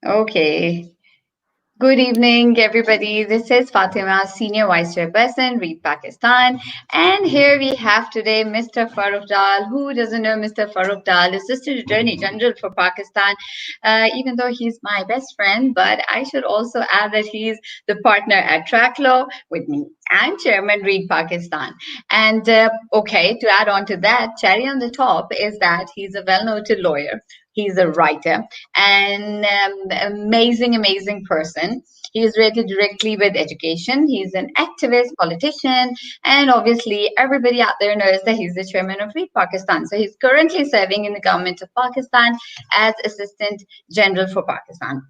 Okay. Good evening, everybody. This is Fatima, Senior Vice Chairperson, Read Pakistan. And here we have today Mr. Farrukh Dall. Who doesn't know Mr. Farrukh Dall? Assistant Attorney General for Pakistan, even though he's my best friend. But I should also add that he's the partner at Track Law with me and Chairman Read Pakistan. And okay, to add on to that, cherry on the top is that he's a well-noted lawyer. He's a writer and amazing person. He is related directly with education. He's an activist, politician, and obviously everybody out there knows that he's the chairman of Read Pakistan. So he's currently serving in the government of Pakistan as Assistant General for Pakistan.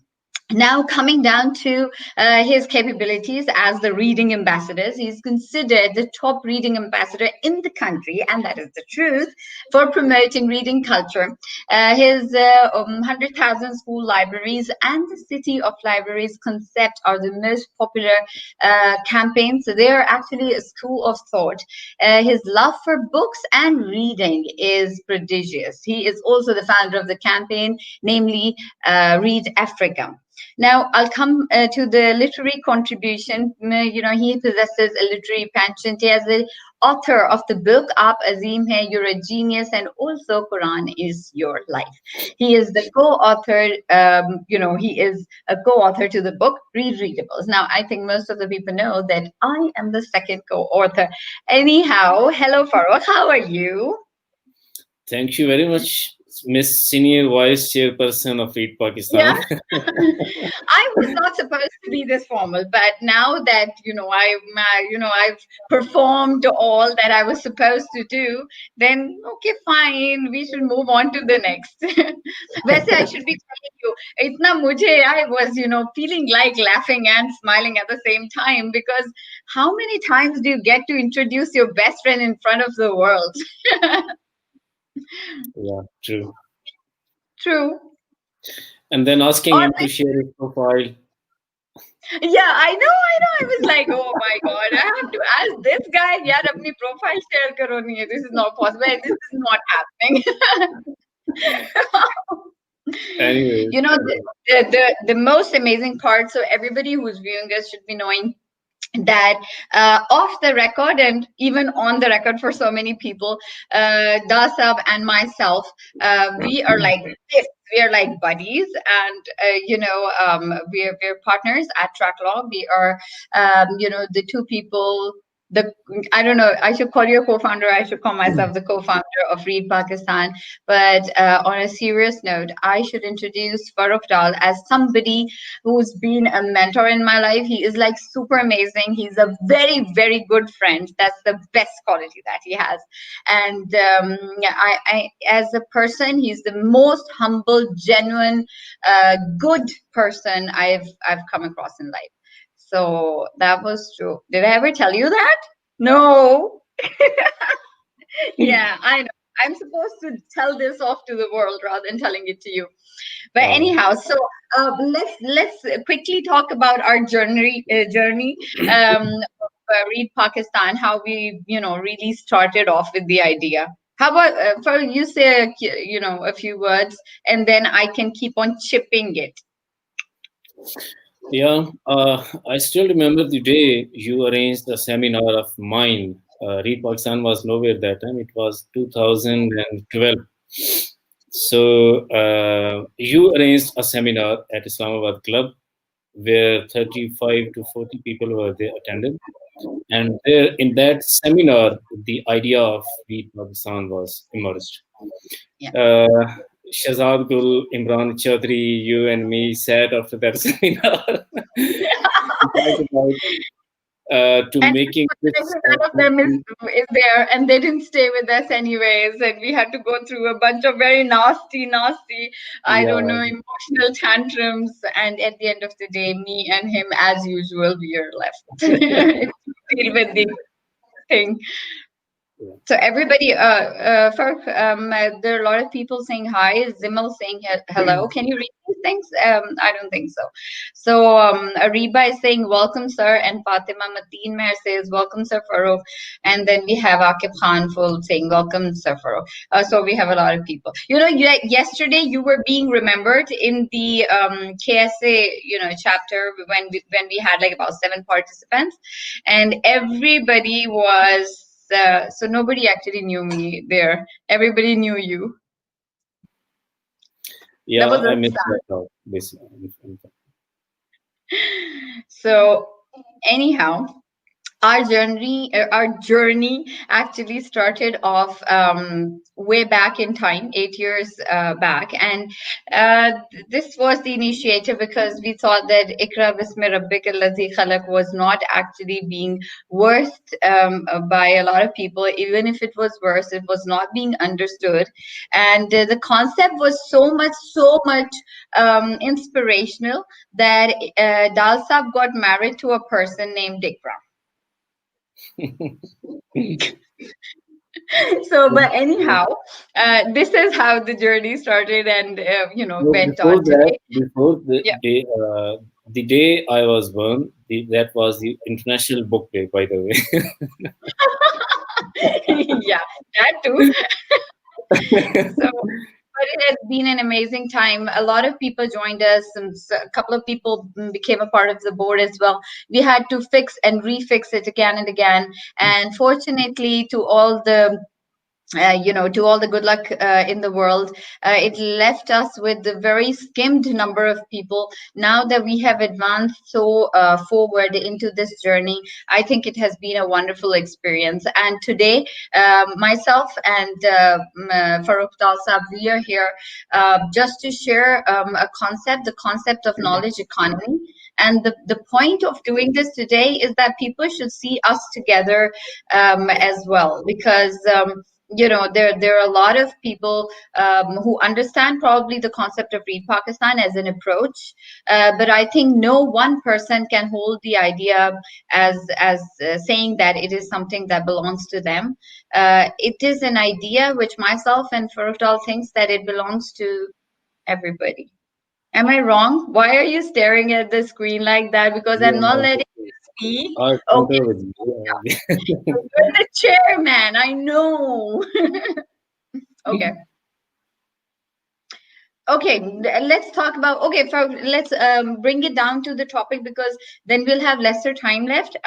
Now, coming down to his capabilities as the reading ambassadors, he's considered the top reading ambassador in the country, and that is the truth, for promoting reading culture. His 100,000 school libraries and the City of Libraries concept are the most popular campaigns. So they are actually a school of thought. His love for books and reading is prodigious. He is also the founder of the campaign, namely Read Africa. Now, I'll come to the literary contribution. He possesses a literary penchant. He is the author of the book Aap Azim Hai, You're a Genius, and also Quran is Your Life. He is the co-author, he is a co-author to the book Read Readables. Now, I think most of the people know that I am the second co-author. Anyhow, hello, Farrukh. How are you? Thank you very much, Miss Senior Vice Chairperson of Read Pakistan. Yeah. I was not supposed to be this formal, but now that I've performed all that I was supposed to do, then okay, fine, we should move on to the next. वैसे I should be telling you, I was feeling like laughing and smiling at the same time, because how many times do you get to introduce your best friend in front of the world? Yeah, true. True. And then asking him to share his profile. Yeah, I know. I was like, oh my God, I have to ask this guy. Yeah, apni profile share karo nahi. This is not possible. This is not happening. Anyway, the most amazing part. So everybody who's viewing us should be knowing that off the record and even on the record for so many people, Dasab and myself, we are like this. We are like buddies, and we're partners at Track Law. We are, the two people. I don't know. I should call you a co-founder. I should call myself the co-founder of Read Pakistan. But on a serious note, I should introduce Farrukh Dall as somebody who's been a mentor in my life. He is like super amazing. He's a very good friend. That's the best quality that he has. And I as a person, he's the most humble, genuine, good person I've come across in life. So that was true. Did I ever tell you that? No. Yeah, I know. I'm supposed to tell this off to the world rather than telling it to you. But anyhow, so let's quickly talk about our journey. Read Pakistan, how we really started off with the idea. How about for you say a few words, and then I can keep on chipping it. Yeah, I still remember the day you arranged a seminar of mine. Read Pakistan was nowhere at that time. It was 2012. So you arranged a seminar at Islamabad Club where 35 to 40 people were there attended. And there in that seminar, the idea of Read Pakistan was emerged. Yeah. Shahzad Gul, Imran Chaudhry, you and me sat after that seminar to and making this. None of them is there, and they didn't stay with us anyways, and we had to go through a bunch of very nasty, I don't know, emotional tantrums, and at the end of the day, me and him, as usual, we are left deal with the thing. So everybody, there are a lot of people saying hi. Zimmel saying hello. Can you read these think? I don't think so. So Ariba is saying welcome, sir, and Fatima Mateen Meher says welcome, sir Farrukh, and then we have Akib Khan Full saying welcome, sir Farrukh. So we have a lot of people. Yesterday you were being remembered in the KSA, chapter when we had like about 7 participants, and everybody was. So nobody actually knew me there. Everybody knew you. That Yeah, was I a missed that out. This, so anyhow, our journey actually started off way back in time, 8 years back, and this was the initiative because we thought that Ikra Bismi Rabbika Allazi Khalaq was not actually being worth by a lot of people. Even if it was worth, it was not being understood, and the concept was so much inspirational that Dal Saab got married to a person named Ikra. So, but anyhow, this is how the journey started and no, went before on that, today. before Yeah. the day I was born, that was the International Book Day, by the way. Yeah, that too. So, but it has been an amazing time. A lot of people joined us, and a couple of people became a part of the board as well. We had to fix and refix it again and again. And fortunately, to all the good luck in the world. It left us with a very skimmed number of people. Now that we have advanced so forward into this journey, I think it has been a wonderful experience. And today, myself and Farrukh Dalsab, we are here just to share the concept of knowledge economy. And the point of doing this today is that people should see us together as well, because there are a lot of people who understand probably the concept of Read Pakistan as an approach, but I think no one person can hold the idea as saying that it is something that belongs to them. It is an idea which myself and Farrukh thinks that it belongs to everybody. Am I wrong? Why are you staring at the screen like that? Because You I'm are not not letting okay. you speak. I Okay, concur with you. you're the chairman. I know. Okay. Okay, let's talk about, okay, let's bring it down to the topic, because then we'll have lesser time left.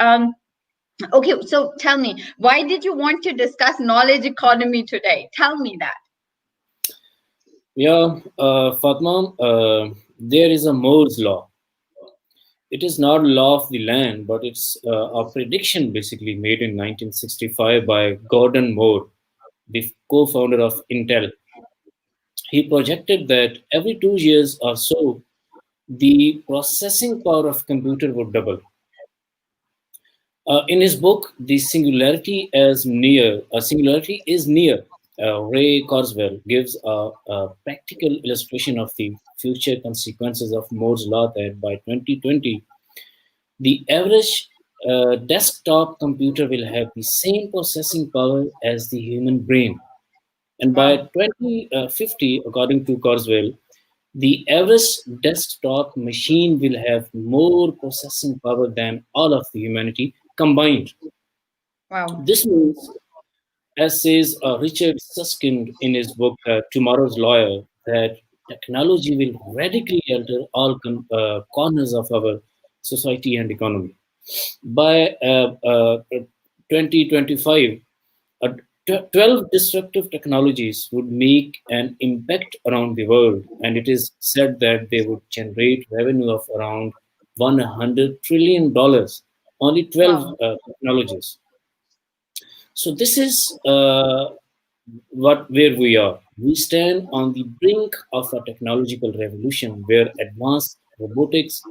Okay, so tell me, why did you want to discuss knowledge economy today? Tell me that. Yeah, Fatma, there is a Moore's law. It is not law of the land, but it's a prediction basically made in 1965 by Gordon Moore, the co-founder of Intel. He projected that every 2 years or so, the processing power of computer would double. In his book, The Singularity is Near, Ray Kurzweil gives a practical illustration of the future consequences of Moore's law that by 2020, the average desktop computer will have the same processing power as the human brain. And by Wow. 2050, according to Kurzweil, the average desktop machine will have more processing power than all of the humanity combined. Wow. This means, as says Richard Susskind in his book Tomorrow's Lawyer, that technology will radically alter all corners of our society and economy. By 2025, uh, 12 disruptive technologies would make an impact around the world, and it is said that they would generate revenue of around $100 trillion. Only 12 Wow. technologies. So this is where we are. We stand on the brink of a technological revolution where advanced robotics,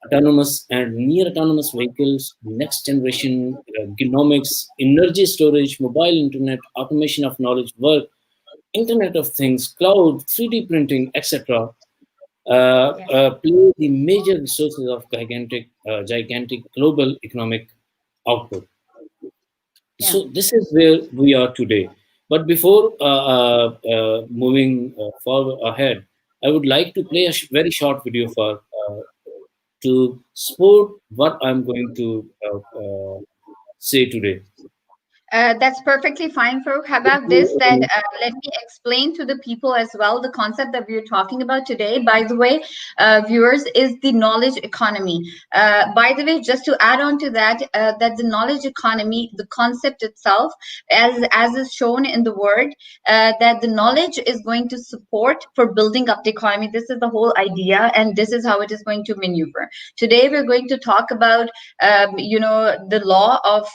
autonomous and near autonomous vehicles, next generation genomics, energy storage, mobile internet, automation of knowledge work, Internet of Things, cloud, 3D printing, etc., Yeah. play the major resources of gigantic global economic output. Yeah. So this is where we are today. But before moving forward ahead, I would like to play a very short video for to support what I'm going to say today. That's perfectly fine, Farrukh. How about this? That let me explain to the people as well the concept that we're talking about today. By the way, viewers, is the knowledge economy. By the way, just to add on to that, that the knowledge economy, the concept itself, as is shown in the word, that the knowledge is going to support for building up the economy. This is the whole idea, and this is how it is going to maneuver. Today, we're going to talk about, the law of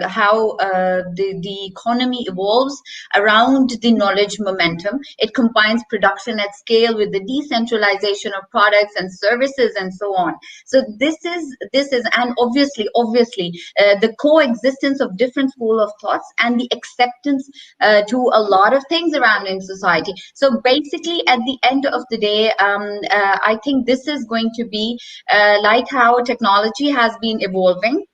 how the economy evolves around the knowledge momentum. It combines production at scale with the decentralization of products and services and so on. So this is and obviously the coexistence of different school of thoughts and the acceptance to a lot of things around in society. So basically, at the end of the day, I think this is going to be like how technology has been evolving.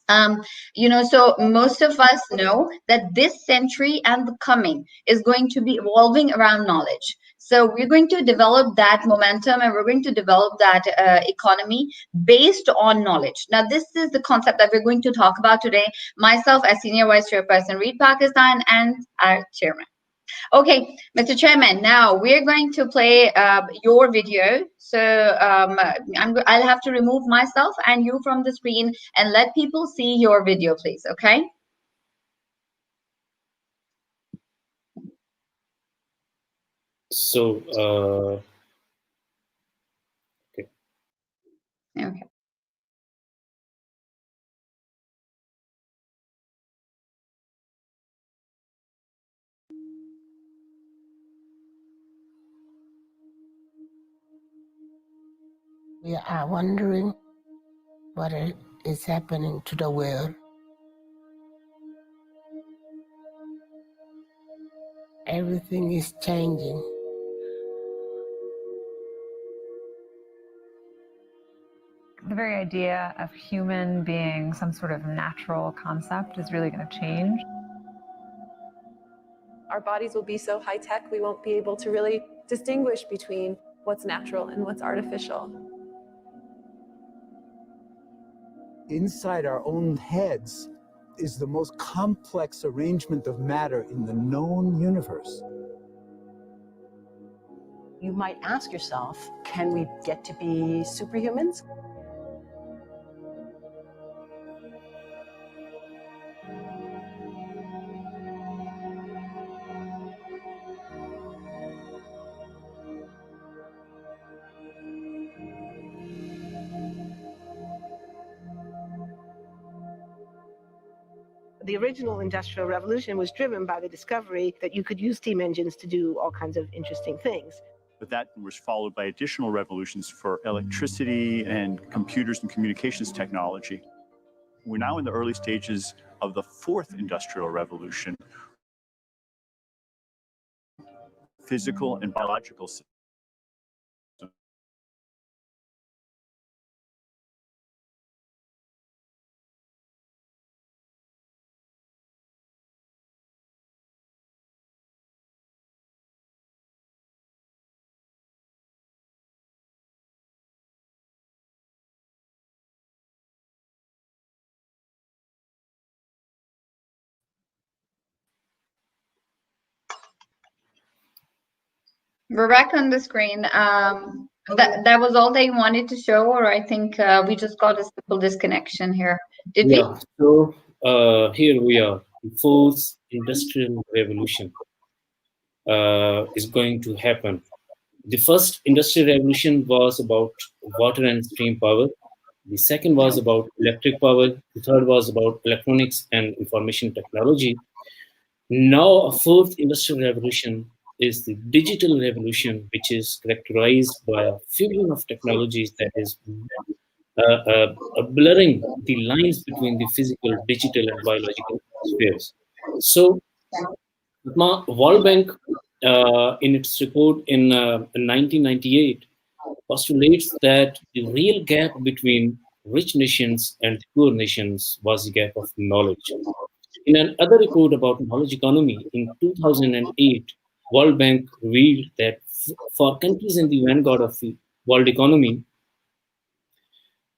So most of us know that this century and the coming is going to be evolving around knowledge. So we're going to develop that momentum, and we're going to develop that economy based on knowledge. Now, this is the concept that we're going to talk about today. Myself as Senior Vice Chairperson, Read Pakistan, and our Chairman. Okay, Mr. Chairman, now we're going to play your video. So I'll have to remove myself and you from the screen and let people see your video, please. Okay. So, okay. Okay. We are wondering what is happening to the world. Everything is changing. The very idea of human being some sort of natural concept is really going to change. Our bodies will be so high tech, we won't be able to really distinguish between what's natural and what's artificial. Inside our own heads is the most complex arrangement of matter in the known universe. You might ask yourself, can we get to be superhumans? The original Industrial Revolution was driven by the discovery that you could use steam engines to do all kinds of interesting things. But that was followed by additional revolutions for electricity and computers and communications technology. We're now in the early stages of the fourth industrial revolution. Physical and biological systems. We're back on the screen. That was all they wanted to show, or I think we just got a simple disconnection here. Did we? Yeah. So here we are. The fourth industrial revolution is going to happen. The first industrial revolution was about water and steam power. The second was about electric power. The third was about electronics and information technology. Now, a fourth industrial revolution is the digital revolution, which is characterized by a fusion of technologies that is blurring the lines between the physical, digital, and biological spheres. So, the World Bank, in its report in 1998, postulates that the real gap between rich nations and poor nations was the gap of knowledge. In another report about knowledge economy in 2008, World Bank revealed that for countries in the vanguard of the world economy,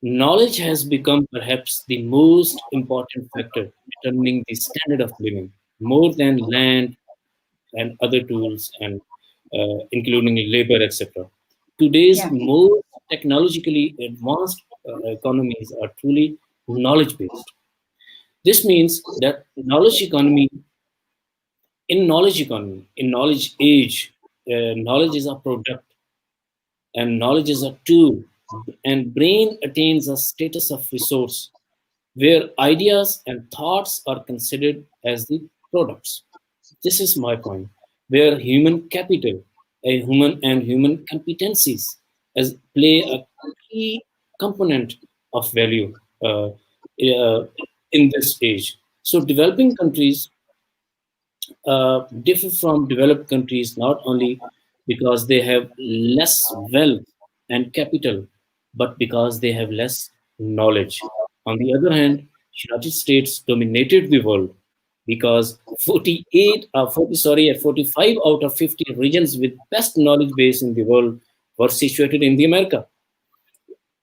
knowledge has become perhaps the most important factor determining the standard of living, more than land and other tools, and including labor, etc. Today's Yeah. most technologically advanced economies are truly knowledge-based. This means that in knowledge age, knowledge is a product and knowledge is a tool, and brain attains a status of resource where ideas and thoughts are considered as the products. This is my point, where human capital, a human and human competencies as play a key component of value uh, in this age. So developing countries differ from developed countries not only because they have less wealth and capital, but because they have less knowledge. On the other hand, United States dominated the world because 45 out of 50 regions with best knowledge base in the world were situated in the America.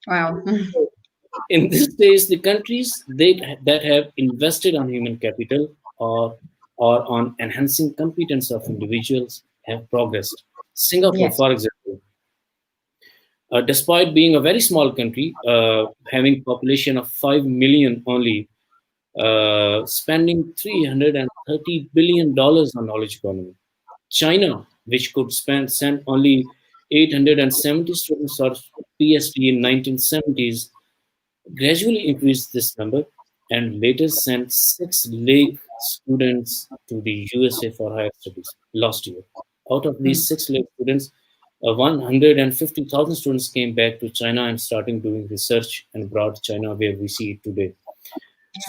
Wow. In this case, the countries that have invested on human capital or on enhancing competence of individuals have progressed. Singapore, Yes. for example, despite being a very small country, having population of 5 million only, spending $330 billion on knowledge economy. China, which could send only 870 students or PhD in 1970s, gradually increased this number and later sent 6 lakh students to the USA for higher studies last year. Out of Mm. these 6 lakh students, 150,000 students came back to China and starting doing research and brought China where we see it today.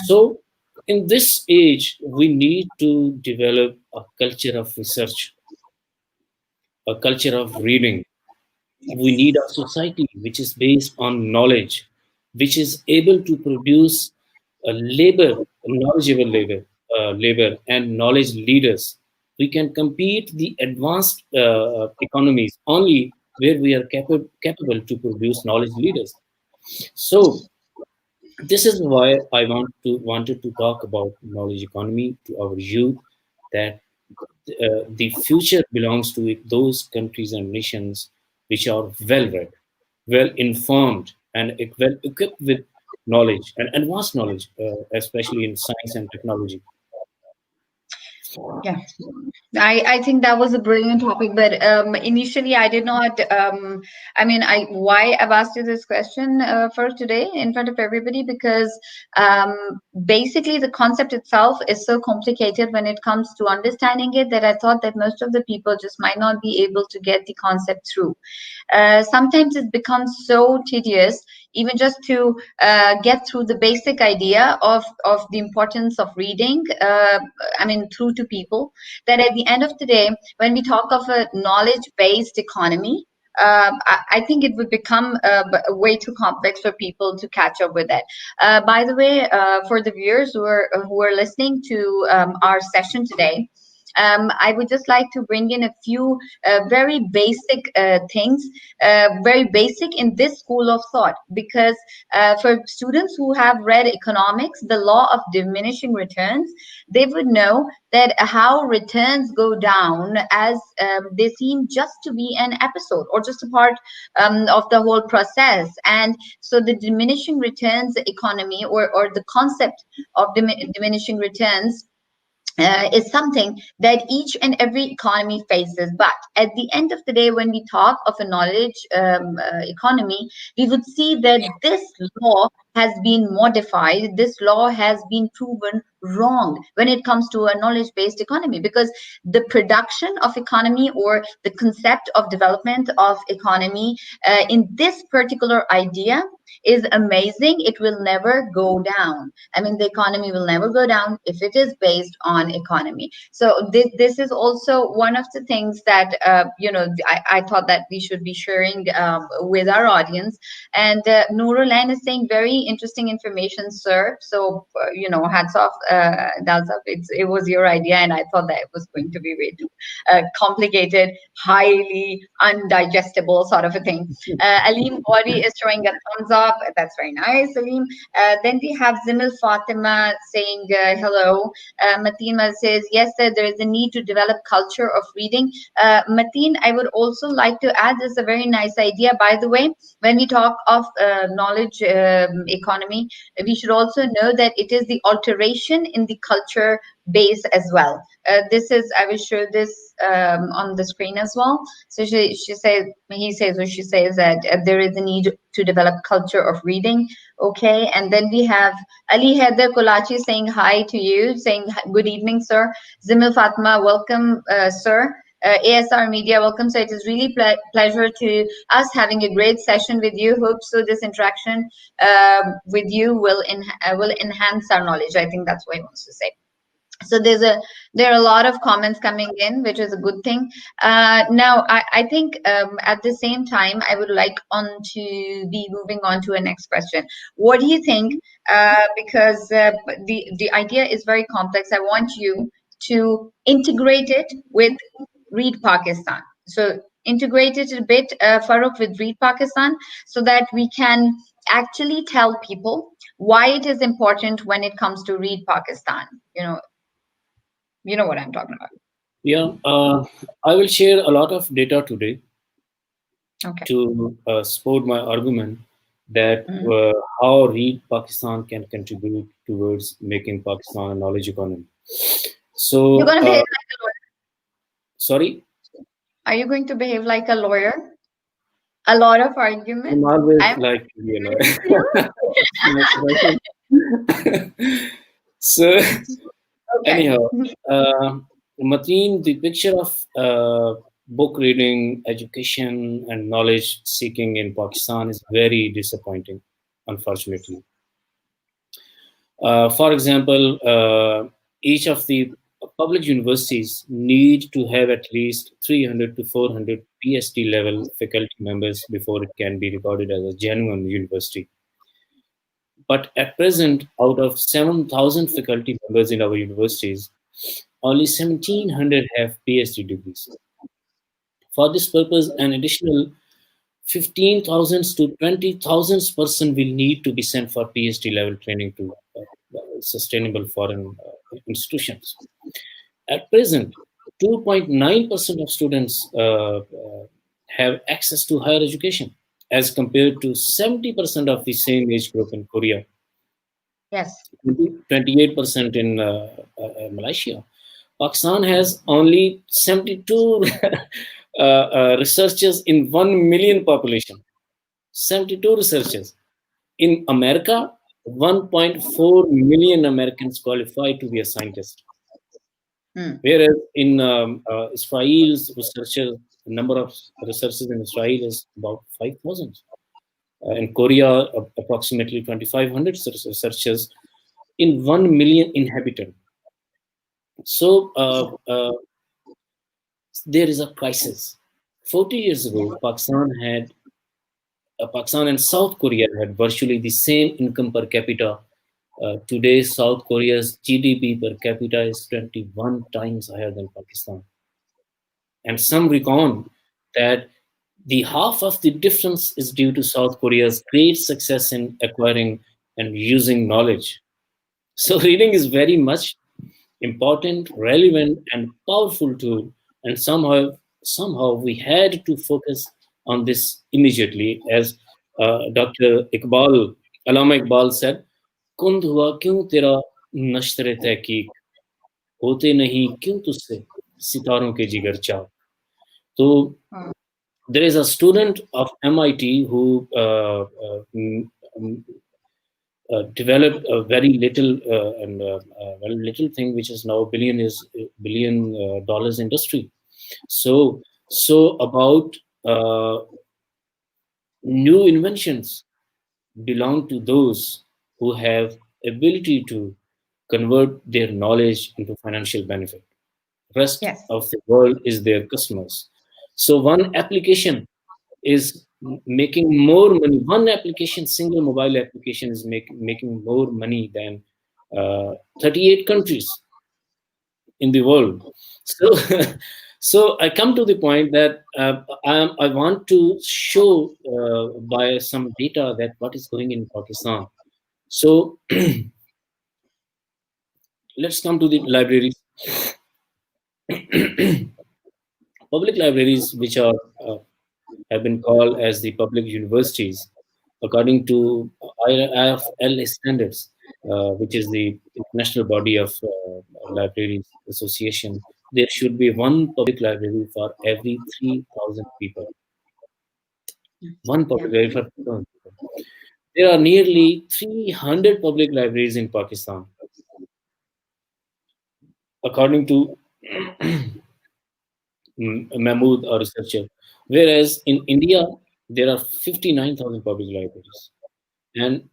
So, in this age, we need to develop a culture of research, a culture of reading. We need a society which is based on knowledge, which is able to produce knowledgeable labor and knowledge leaders. We can compete the advanced economies only where we are capable to produce knowledge leaders. So this is why I wanted to talk about knowledge economy to our youth, that the future belongs to those countries and nations which are well read, well informed, and well equipped with knowledge and advanced knowledge, especially in science and technology. Yeah. I think that was a brilliant topic, but initially I did not. I mean, why I've asked you this question for today in front of everybody because basically the concept itself is so complicated when it comes to understanding it that I thought that most of the people just might not be able to get the concept through. Sometimes it becomes so tedious even just to get through the basic idea of the importance of reading, I mean, through to people, that at the end of the day, when we talk of a knowledge-based economy, I think it would become way too complex for people to catch up with it. By the way, for the viewers who are listening to our session today, I would just like to bring in a few very basic things, very basic in this school of thought, because for students who have read economics, the law of diminishing returns, they would know that how returns go down as they seem just to be an episode or just a part of the whole process. And so the diminishing returns economy, or the concept of diminishing returns, is something that each and every economy faces. But at the end of the day, when we talk of a knowledge economy, we would see that this law has been modified. This law has been proven wrong when it comes to a knowledge-based economy, because the production of economy, or the concept of development of economy in this particular idea is amazing. It will never go down. I mean, the economy will never go down if it is based on economy. So this is also one of the things that I thought that we should be sharing with our audience. And Noorulain is saying very interesting information, sir. So, hats off, Dalsaf. It was your idea, and I thought that it was going to be way too complicated, highly undigestible sort of a thing. Aleem Gauri is showing a thumbs up. That's very nice, Aleem. Then we have Zimil Fatima saying hello. Mateen says, yes, sir, there is a need to develop culture of reading. Mateen, I would also like to add, this is a very nice idea, by the way. When we talk of knowledge economy, we should also know that it is the alteration in the culture base as well. I will show this on the screen as well. So she says, he says, or she says that there is a need to develop culture of reading. Okay, and then we have Ali Heather Kolachi saying hi to you, saying good evening, sir. Zimil Fatma, welcome, sir. ASR Media, welcome. So it is really pleasure to us having a great session with you. Hope so this interaction with you will enhance our knowledge. I think that's what he wants to say. So there are a lot of comments coming in, which is a good thing. Now, I think at the same time, I would like to be moving on to a next question. What do you think? Because the idea is very complex. I want you to integrate it with Read Pakistan. So integrate it a bit, Farrukh, with Read Pakistan, so that we can actually tell people why it is important when it comes to Read Pakistan. You know what I'm talking about. Yeah, I will share a lot of data today to support my argument that how Read Pakistan can contribute towards making Pakistan a knowledge economy. So, you're going to behave like a lawyer. Sorry? Are you going to behave like a lawyer? A lot of arguments? I'm always like to be a lawyer. So, anyhow, Mateen, the picture of book reading, education, and knowledge seeking in Pakistan is very disappointing, unfortunately. For example, each of the public universities need to have at least 300 to 400 PhD level faculty members before it can be recorded as a genuine university. But at present, out of 7,000 faculty members in our universities, only 1,700 have PhD degrees. For this purpose, an additional 15,000 to 20,000 persons will need to be sent for PhD level training to sustainable foreign institutions. At present, 2.9% of students have access to higher education, as compared to 70% of the same age group in Korea. Yes. 28% in Malaysia. Pakistan has only 72 researchers in 1 million population. 72 researchers. In America, 1.4 million Americans qualify to be a scientist. Whereas in Israel's researchers, the number of researchers in Israel is about 5,000. In Korea, approximately 2,500 researchers in 1 million inhabitants. So there is a crisis. 40 years ago, Pakistan and South Korea had virtually the same income per capita. Today, South Korea's GDP per capita is 21 times higher than Pakistan. And some reckon that the half of the difference is due to South Korea's great success in acquiring and using knowledge. So reading is very much important, relevant, and powerful tool. And somehow we had to focus on this immediately, as Dr. Allama Iqbal said, कुंद हुआ क्यों तेरा नश्तर तहकीक होते नहीं क्यों तुझसे सितारों के जिगर चाक. So there is a student of MIT who developed a very little thing, which is now billion dollars industry. So about new inventions belong to those who have ability to convert their knowledge into financial benefit. Rest of the world is their customers. So one application is making more money. One application, single mobile application, is making more money than 38 countries in the world. So, so I come to the point that I want to show by some data that what is going in Pakistan. So let's come to the libraries. Public libraries, which are have been called as the public universities, according to IFL standards, which is the international body of libraries association. There should be one public library for every 3,000 people. One public library for 3,000 people. There are nearly 300 public libraries in Pakistan, according to Mahmood, a researcher. Whereas in India, there are 59,000 public libraries and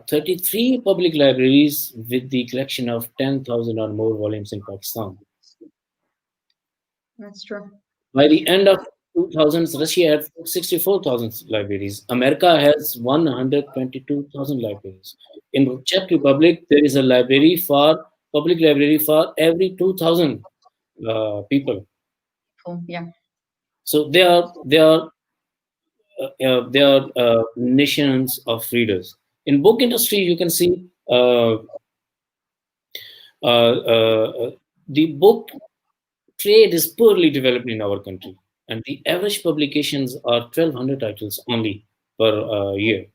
33 public libraries with the collection of 10,000 or more volumes in Pakistan. That's true. By the end of 2000s, Russia had 64,000 libraries. America has 122,000 libraries. In Czech Republic, there is a public library for every 2,000 people. Cool. Yeah. So they are nations of readers. In book industry, you can see the book trade is poorly developed in our country, and the average publications are 1,200 titles only per year.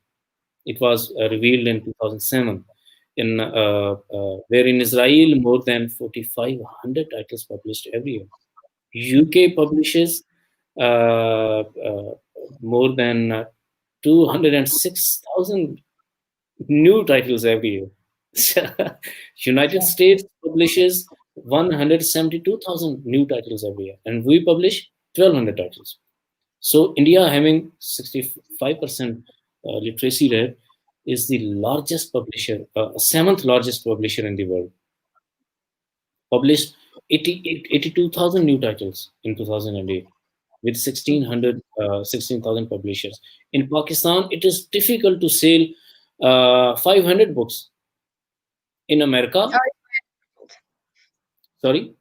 It was revealed in 2007. Where in Israel, more than 4,500 titles published every year. UK publishes more than 206,000 new titles every year. United States publishes 172,000 new titles every year, and we publish 1,200 titles. So India, having 65% literacy rate, is the largest publisher, seventh largest publisher in the world. Published 82,000 new titles in 2008 with 16,000 publishers. In Pakistan, it is difficult to sell 500 books. In America, sorry?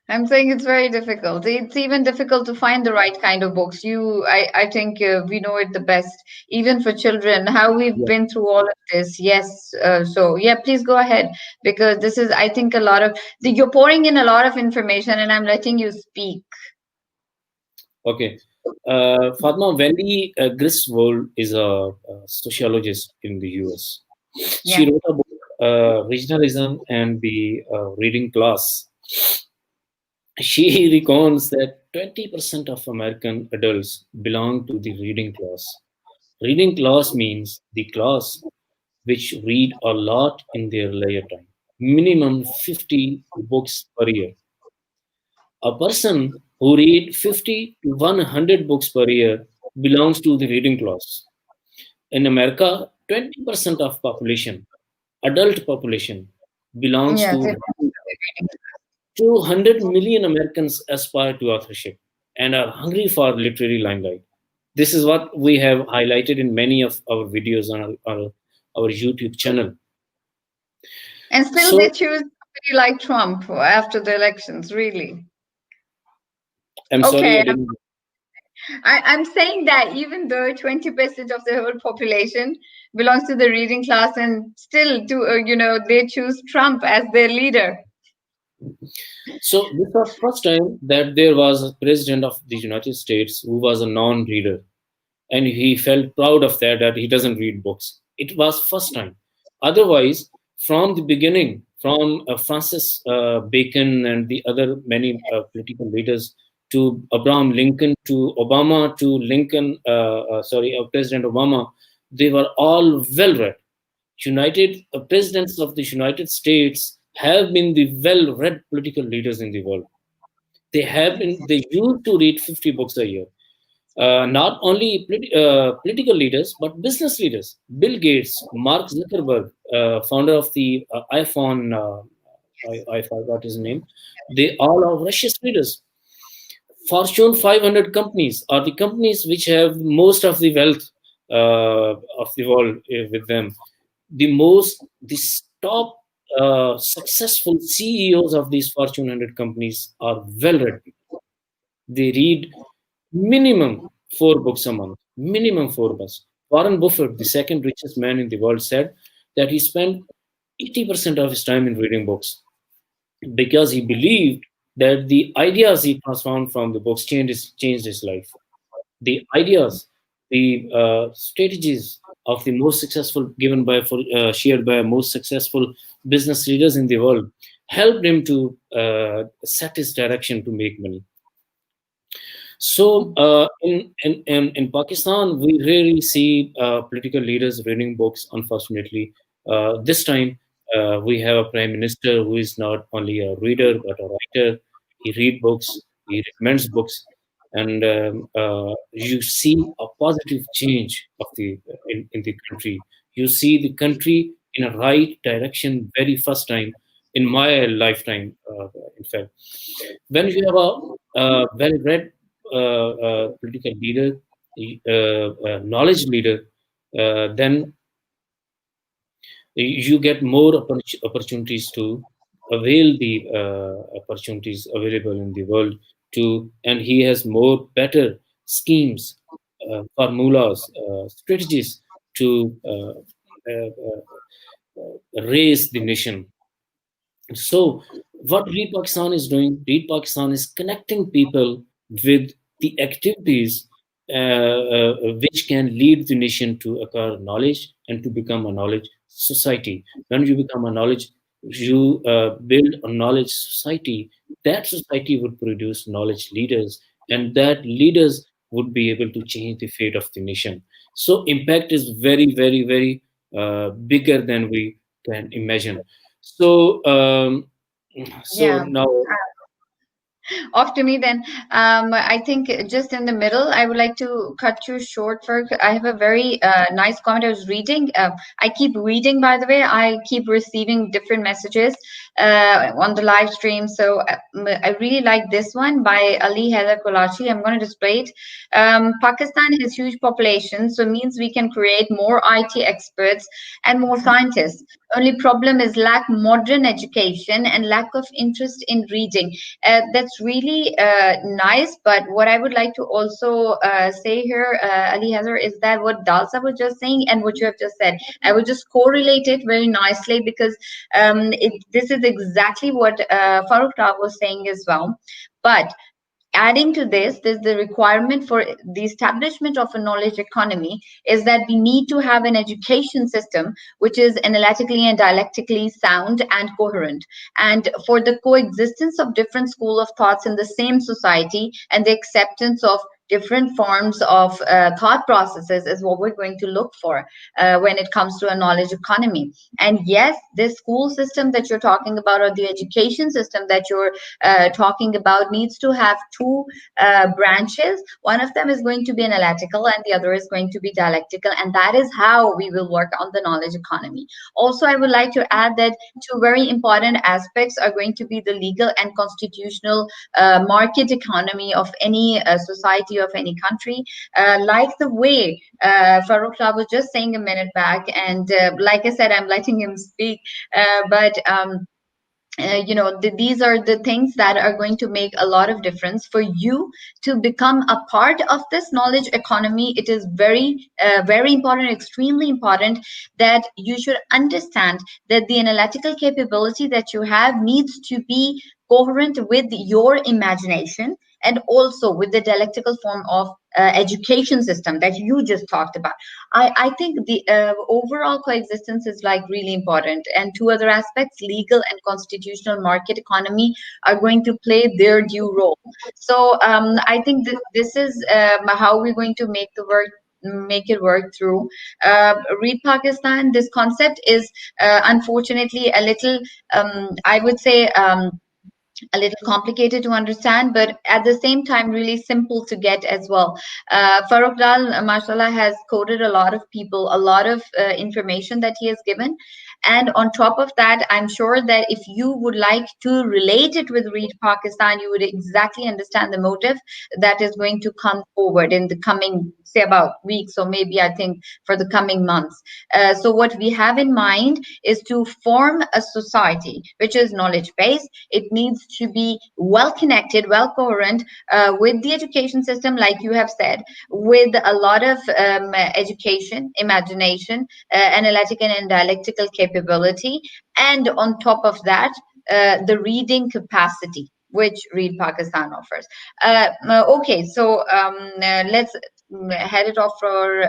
I'm saying it's very difficult. It's even difficult to find the right kind of books. I think we know it the best, even for children, how we've been through all of this. Yes. So yeah, please go ahead, because this is, I think, you're pouring in a lot of information, and I'm letting you speak. Okay. Fatima, Wendy Griswold is a sociologist in the US. She wrote a book, Regionalism and the Reading Class. She recounts that 20% of American adults belong to the reading class. Reading class means the class which read a lot in their leisure time, minimum 50 books per year. A person who reads 50 to 100 books per year belongs to the reading class. In America, 20% of adult population, belongs to 200 million Americans aspire to authorship and are hungry for literary limelight. This is what we have highlighted in many of our videos on our YouTube channel. And still they choose somebody like Trump after the elections, really. I'm sorry. I'm saying that even though 20% of the whole population belongs to the reading class, and still they choose Trump as their leader. So this was first time that there was a president of the United States who was a non-reader, and he felt proud of that he doesn't read books. It was first time. Otherwise, from the beginning, from Francis Bacon and the other many political leaders, to Abraham Lincoln, to Obama, to President Obama, they were all well-read. Presidents of the United States have been the well-read political leaders in the world. They used to read 50 books a year. Not only political leaders, but business leaders. Bill Gates, Mark Zuckerberg, founder of the iPhone, I forgot his name. They all are voracious readers. Fortune 500 companies are the companies which have most of the wealth of the world with them. The top successful CEOs of these Fortune 100 companies are well-read people. They read minimum 4 books a month, minimum 4 books. Warren Buffett, the second richest man in the world, said that he spent 80% of his time in reading books because he believed that the ideas he transformed from the books changed his life. The ideas, the strategies of the most successful shared by most successful business leaders in the world helped him to set his direction to make money. So in Pakistan, we rarely see political leaders reading books, unfortunately. This time, we have a prime minister who is not only a reader, but a writer. He reads books, he recommends books, and you see a positive change of in the country. You see the country in a right direction very first time in my lifetime, in fact. When you have a well-read political leader, knowledge leader, then you get more opportunities to avail the opportunities available in the world and he has more better schemes, formulas, strategies to raise the nation. So what Read Pakistan is doing, Read Pakistan is connecting people with the activities which can lead the nation to acquire knowledge and to become a knowledge society. When you become a knowledge, you build a knowledge society. That society would produce knowledge leaders, and that leaders would be able to change the fate of the nation. So impact is very, very, very bigger than we can imagine. So Yeah. now Off to me then. I think just in the middle, I would like to cut you short. For I have a very nice comment I was reading. I keep reading, by the way. I keep receiving different messages on the live stream. So I really like this one by Ali Haider Kolachi. I'm going to display it. Pakistan has huge population, so means we can create more IT experts and more scientists. Only problem is lack modern education and lack of interest in reading. That's really nice. But what I would like to also say here, Ali Hazar, is that what Dalsa was just saying and what you have just said, I will just correlate it very nicely because this is exactly what Farrukh was saying as well. But adding to this, there's the requirement for the establishment of a knowledge economy is that we need to have an education system which is analytically and dialectically sound and coherent. And for the coexistence of different school of thoughts in the same society and the acceptance of different forms of thought processes is what we're going to look for when it comes to a knowledge economy. And yes, this school system that you're talking about or the education system that you're talking about needs to have two branches. One of them is going to be analytical and the other is going to be dialectical, and that is how we will work on the knowledge economy. Also, I would like to add that two very important aspects are going to be the legal and constitutional market economy of any society of any country, like the way Farrukh was just saying a minute back, and like I said, I'm letting him speak, but these are the things that are going to make a lot of difference for you to become a part of this knowledge economy. It is very very important, extremely important, that you should understand that the analytical capability that you have needs to be coherent with your imagination and also with the dialectical form of education system that you just talked about. I think the overall coexistence is like really important, and two other aspects, legal and constitutional market economy, are going to play their due role. So I think that this is how we're going to make it work through. Read Pakistan, this concept is unfortunately a little, I would say, a little complicated to understand, but at the same time, really simple to get as well. Farrukh Dall, mashallah, has quoted a lot of people, a lot of information that he has given. And on top of that, I'm sure that if you would like to relate it with Read Pakistan, you would exactly understand the motive that is going to come forward in the coming, say, about weeks, or maybe I think for the coming months. So, what we have in mind is to form a society which is knowledge based. It needs to be well connected, well coherent with the education system, like you have said, with a lot of education, imagination, analytic and dialectical capability, and on top of that, the reading capacity which Read Pakistan offers. Okay, so let's head it off for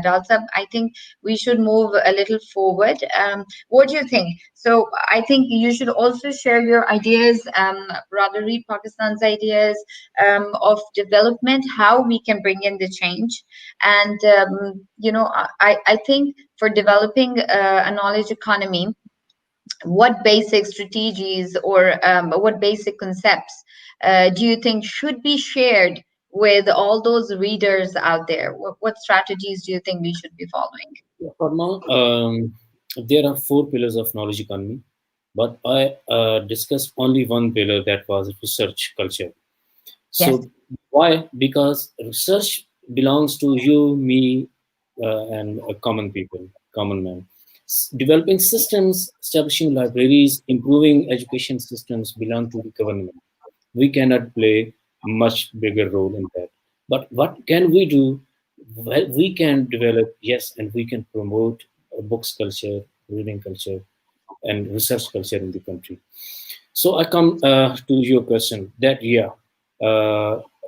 Dalsab. I think we should move a little forward. What do you think? So I think you should also share your ideas, rather Read Pakistan's ideas of development, how we can bring in the change. And, I think for developing a knowledge economy, what basic strategies or what basic concepts do you think should be shared with all those readers out there? What strategies do you think we should be following? Farma, there are 4 pillars of knowledge economy, but I discussed only one pillar, that was research culture. So Yes. why? Because research belongs to you, me, and common people, common man. Developing systems, establishing libraries, improving education systems belong to the government. We cannot play much bigger role in that. But what can we do? Well, we can develop, yes, and we can promote books culture, reading culture, and research culture in the country. So I come to your question that, yeah,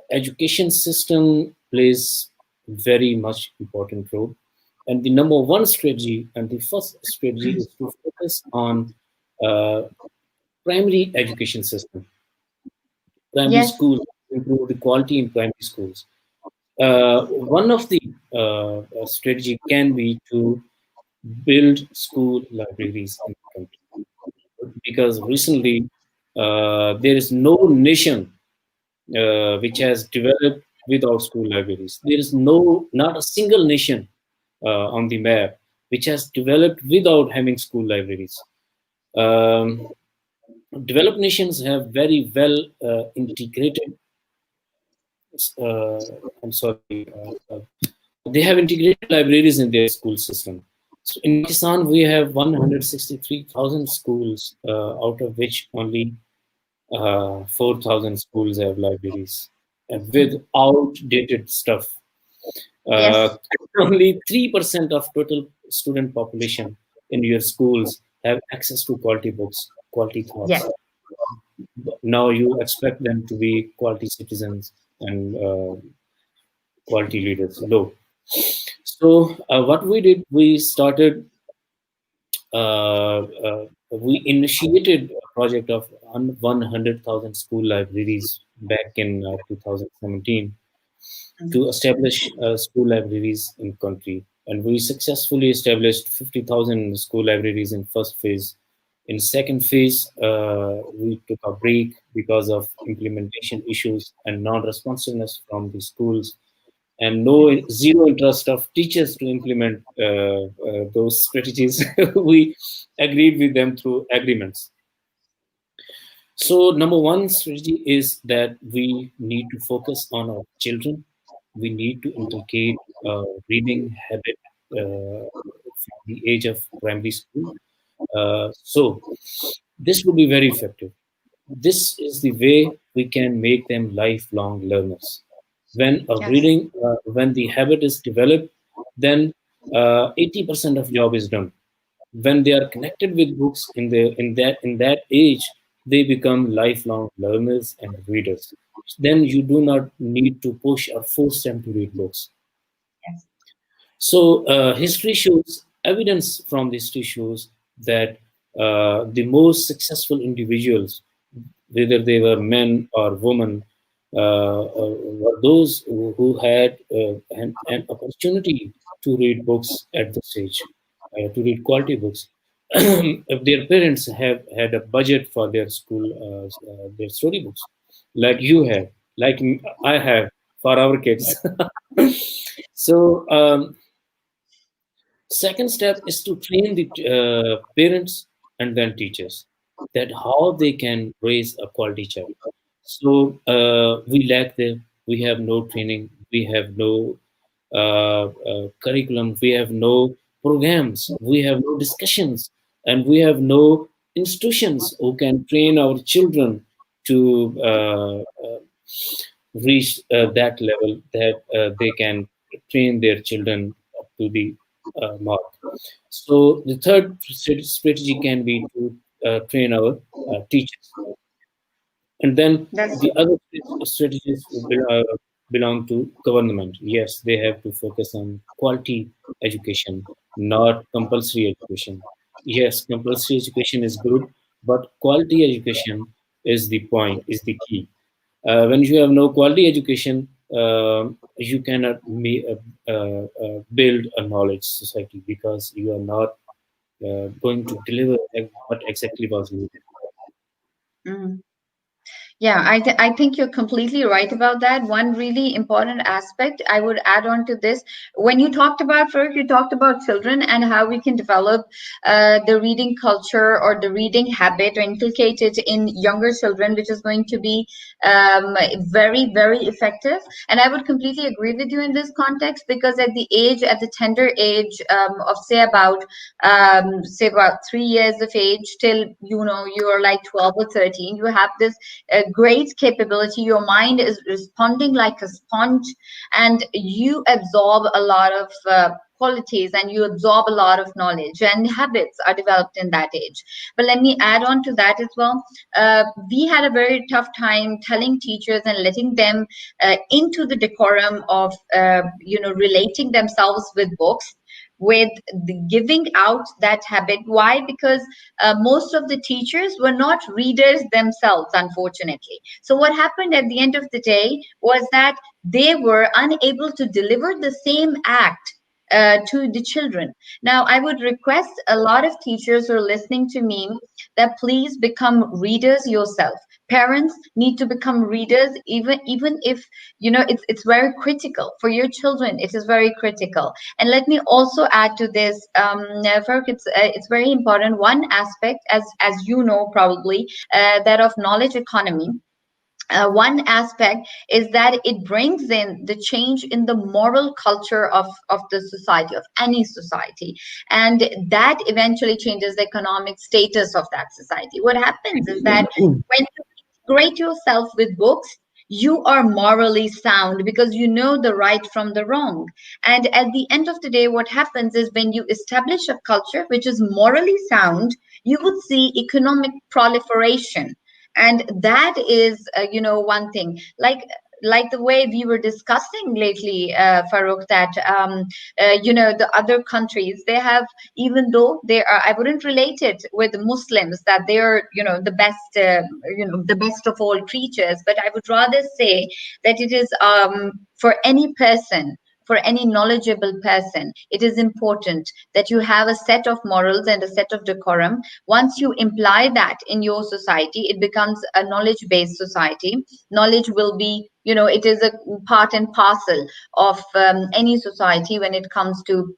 education system plays very much important role. And the number one strategy and the first strategy is to focus on uh, primary education system, primary Yes. schools, improve the quality in primary schools. One of the strategy can be to build school libraries in the country, because recently there is no nation which has developed without school libraries. There is not a single nation on the map which has developed without having school libraries. Um, Developed nations have very well integrated. I'm sorry. They have integrated libraries in their school system. So in Pakistan, we have 163,000 schools, out of which only 4,000 schools have libraries, and with outdated stuff. Yes. Only 3% of total student population in your schools have access to quality books, quality Yes. thoughts. Now you expect them to be quality citizens and quality leaders. No. So what we did, we initiated a project of 100,000 school libraries back in 2017 to establish school libraries in country, and we successfully established 50,000 school libraries in first phase. In second phase, we took a break because of implementation issues and non-responsiveness from the schools, and zero interest of teachers to implement those strategies. We agreed with them through agreements. So number one strategy is that we need to focus on our children. We need to inculcate reading habit from the age of primary school. So this will be very effective. This is the way we can make them lifelong learners. When Yes. when the habit is developed, then 80% of job is done. When they are connected with books in that age, they become lifelong learners and readers. Then you do not need to push or force them to read books. Yes. So history shows, evidence from history shows that the most successful individuals, whether they were men or women, were those who had an opportunity to read books at this age, to read quality books. if their parents have had a budget for their school, their storybooks, like you have, like I have for our kids. So second step is to train the parents and then teachers that how they can raise a quality child. So we lack them. We have no training. We have no curriculum. We have no programs. We have no discussions, and we have no institutions who can train our children to reach that level that they can train their children up to the mark. So the third strategy can be to train our teachers, and then That's the other strategies belong to government. Yes, they have to focus on quality education, not compulsory education. Yes, compulsory education is good, but quality education is the point, is the key. When you have no quality education, you cannot build a knowledge society because you are not going to deliver what exactly was needed. Mhm. Yeah, I think you're completely right about that. One really important aspect I would add on to this, when you talked about, Farrukh, you talked about children and how we can develop the reading culture or the reading habit or inculcate it in younger children, which is going to be very, very effective. And I would completely agree with you in this context, because at the tender age of say about 3 years of age till you are like 12 or 13, you have this great capability. Your mind is responding like a sponge, and you absorb a lot of qualities, and you absorb a lot of knowledge, and habits are developed in that age. But let me add on to that as well. We had a very tough time telling teachers and letting them into the decorum of relating themselves with books, with the giving out that habit. Why? Because most of the teachers were not readers themselves, unfortunately. So what happened at the end of the day was that they were unable to deliver the same act to the children. Now, I would request a lot of teachers who are listening to me that please become readers yourself. Parents need to become readers, even if it's very critical for your children. It is very critical. And let me also add to this, Farrukh, it's very important. One aspect, as you know probably, that of knowledge economy. One aspect is that it brings in the change in the moral culture of the society, of any society, and that eventually changes the economic status of that society. What happens is that when you integrate yourself with books, you are morally sound because you know the right from the wrong. And at the end of the day, what happens is when you establish a culture which is morally sound, you would see economic proliferation. And that is one thing, like the way we were discussing lately, Farrukh, that the other countries, they have, even though they are, I wouldn't relate it with Muslims that they are the best, the best of all creatures, but I would rather say that it is for any person, for any knowledgeable person, it is important that you have a set of morals and a set of decorum. Once you imply that in your society, it becomes a knowledge based society. Knowledge will be, it is a part and parcel of any society when it comes to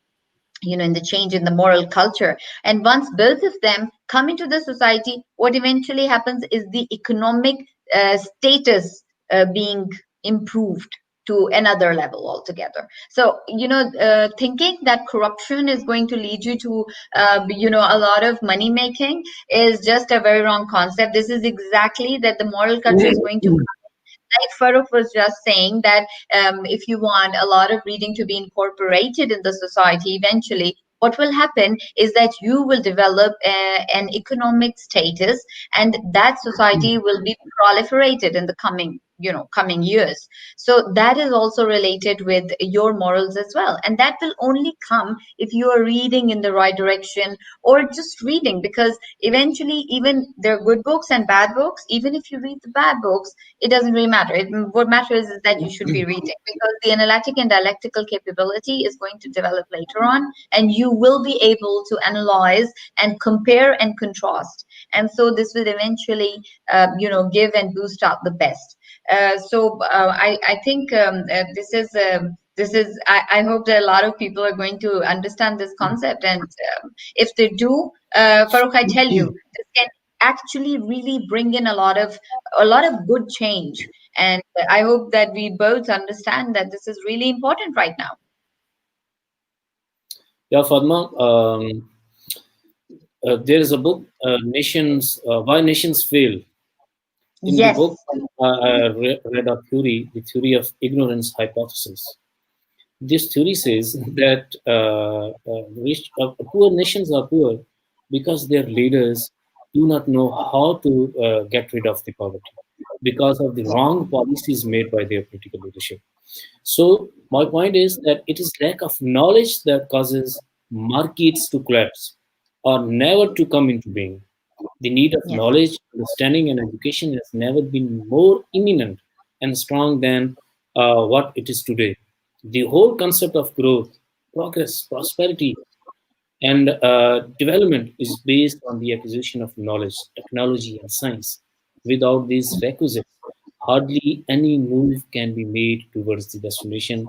in the change in the moral culture. And once both of them come into the society, what eventually happens is the economic status being improved to another level altogether. So thinking that corruption is going to lead you to a lot of money making is just a very wrong concept. This is exactly that the moral culture is going to, like Farrukh was just saying, that if you want a lot of reading to be incorporated in the society, eventually what will happen is that you will develop an economic status, and that society will be proliferated in the coming coming years. So that is also related with your morals as well, and that will only come if you are reading in the right direction, or just reading, because eventually, even there are good books and bad books. Even if you read the bad books, it doesn't really matter. What matters is that you should be reading, because the analytic and dialectical capability is going to develop later on, and you will be able to analyze and compare and contrast. And so this will eventually, give and boost out the best. I think this is I hope that a lot of people are going to understand this concept, and if they do, Farrukh, I tell you, this can actually really bring in a lot of good change. And I hope that we both understand that this is really important right now. Yeah, Fatima, there is a book, Nations, Why Nations Fail. In Yes. the book, I read a theory, the theory of ignorance hypothesis. This theory says that poor nations are poor because their leaders do not know how to get rid of the poverty, because of the wrong policies made by their political leadership. So my point is that it is lack of knowledge that causes markets to collapse or never to come into being. The need of knowledge, understanding, and education has never been more imminent and strong than what it is today. The whole concept of growth, progress, prosperity, and development is based on the acquisition of knowledge, technology, and science. Without these requisites, hardly any move can be made towards the destination,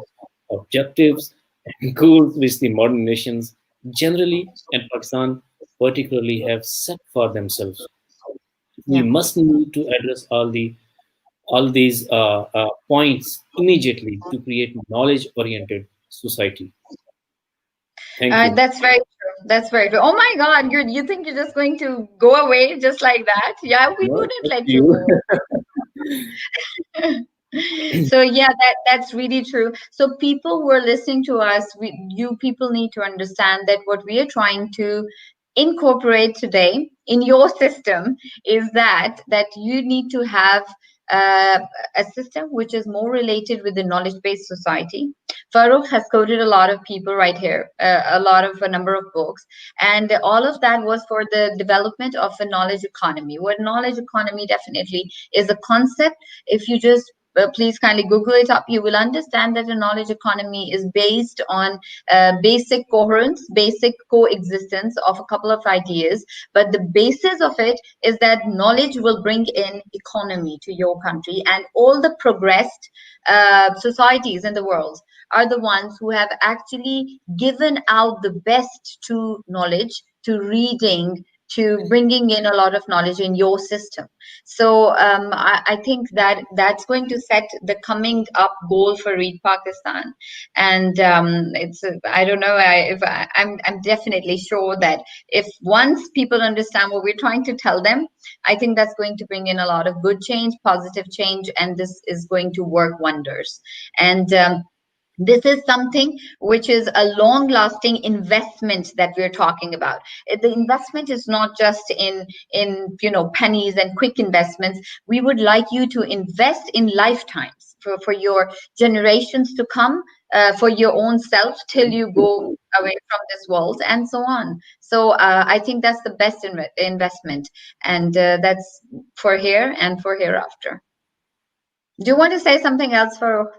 objectives, and goals which the modern nations generally, and Pakistan particularly, have set for themselves. We must need to address all these points immediately to create knowledge-oriented society. Thank you. That's very true. That's very true. Oh my God, you think you're just going to go away just like that? Yeah, we wouldn't let you go. So yeah, that's really true. So people who are listening to us, you people need to understand that what we are trying to incorporate today in your system is that you need to have a system which is more related with the knowledge-based society. Farrukh has quoted a lot of people right here, a number of books, and all of that was for the development of a knowledge economy. What knowledge economy definitely is a concept. If you just please kindly Google it up, you will understand that a knowledge economy is based on basic coherence, basic coexistence of a couple of ideas. But the basis of it is that knowledge will bring in economy to your country, and all the progressed societies in the world are the ones who have actually given out the best to knowledge, to reading, to bringing in a lot of knowledge in your system. So I think that that's going to set the coming up goal for Read Pakistan. And it's I don't know if I'm definitely sure that if once people understand what we're trying to tell them, I think that's going to bring in a lot of good change, positive change, and this is going to work wonders. And this is something which is a long-lasting investment that we're talking about. The investment is not just in pennies and quick investments. We would like you to invest in lifetimes for your generations to come, for your own self till you go away from this world, and so on. So I think that's the best investment, and that's for here and for hereafter. Do you want to say something else, Farrukh?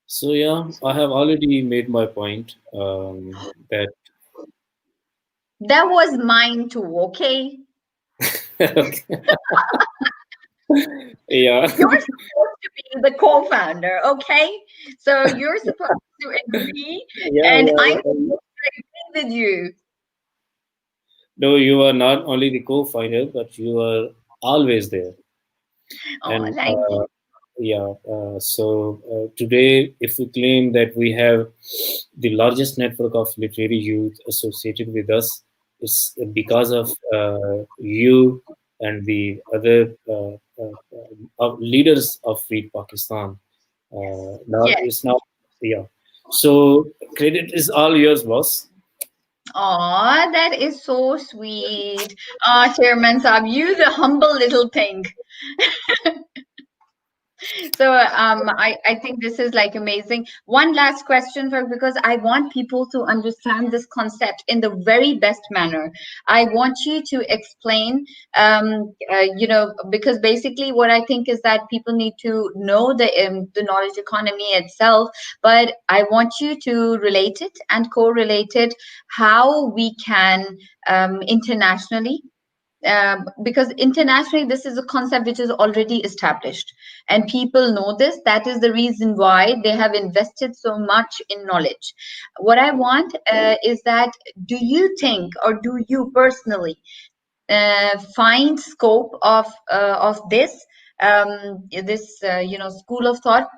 So yeah, I have already made my point that was mine too. Okay. Yeah. You're supposed to be the co-founder, okay? So you're supposed to agree, and I'm supposed to agree with you. No, you are not only the co-founder, but you are always there. Oh, thank you. Yeah. Today, if we claim that we have the largest network of literary youth associated with us, it's because of you and the other leaders of Read Pakistan. Now it's not, yeah. So credit is all yours, boss. Oh, that is so sweet. Chairman Saab, you the humble little thing. So I think this is like amazing. One last question, for because I want people to understand this concept in the very best manner. I want you to explain, because basically what I think is that people need to know the knowledge economy itself, but I want you to relate it and correlate it how we can internationally, because internationally this is a concept which is already established and people know this. That is the reason why they have invested so much in knowledge. What I want is that, do you think, or do you personally find scope of this school of thought,